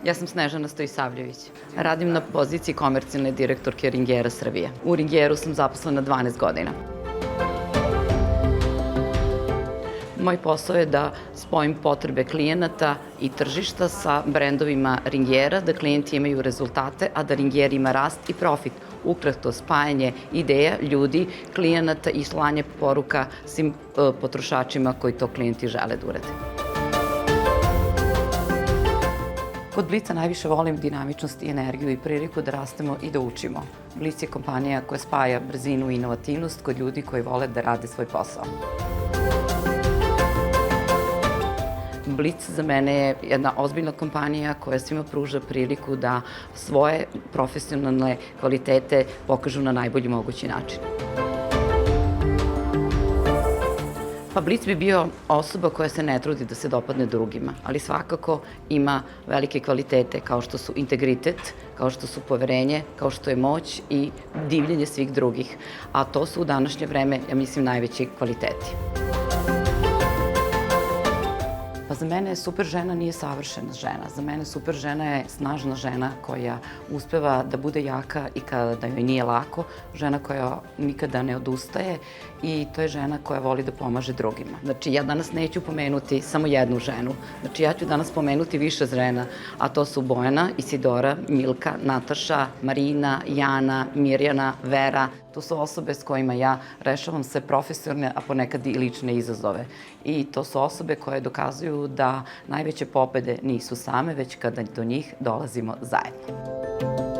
Ja sam Snežana Stojisavljević. Radim na poziciji komercijalne direktorke Ringiera Srbije. U Ringieru sam zaposlena 12 godina. Moj posao je da spojim potrebe klijenata i tržišta sa brendovima Ringiera, da klijenti imaju rezultate, a da Ringier ima rast i profit. Ukratko spajanje ideja, ljudi, klijenata i slanje poruka svim potrošačima koji to klijenti žele da urade. Kod Blica najviše volim dinamičnost i energiju i priliku da rastemo i da učimo. Blic je kompanija koja spaja brzinu i inovativnost kod ljudi koji vole da rade svoj posao. Blic za mene je jedna ozbiljna kompanija koja svima pruža priliku da svoje profesionalne kvalitete pokažu na najbolji mogući način. Pa Blic bi bio osoba koja se ne trudi da se dopadne drugima, ali svakako ima velike kvalitete kao što su integritet, kao što su poverenje, kao što je moć i divljenje svih drugih. A to su u današnje vreme, ja mislim, najveći kvaliteti. Pa za mene super žena nije savršena žena. Za mene super žena je snažna žena koja uspeva da bude jaka i kada joj nije lako, žena koja nikada ne odustaje i to je žena koja voli da pomaže drugima. Znači, ja danas neću pomenuti samo jednu ženu. Znači, ja ću danas pomenuti više žena, a to su Bojana, Isidora, Milka, Nataša, Marina, Jana, Mirjana, Vera. To su osobe s kojima ja rešavam sve profesionalne, a ponekad i lične izazove. I to su osobe koje dokazuju da najveće pobede nisu same, već kada do njih dolazimo zajedno.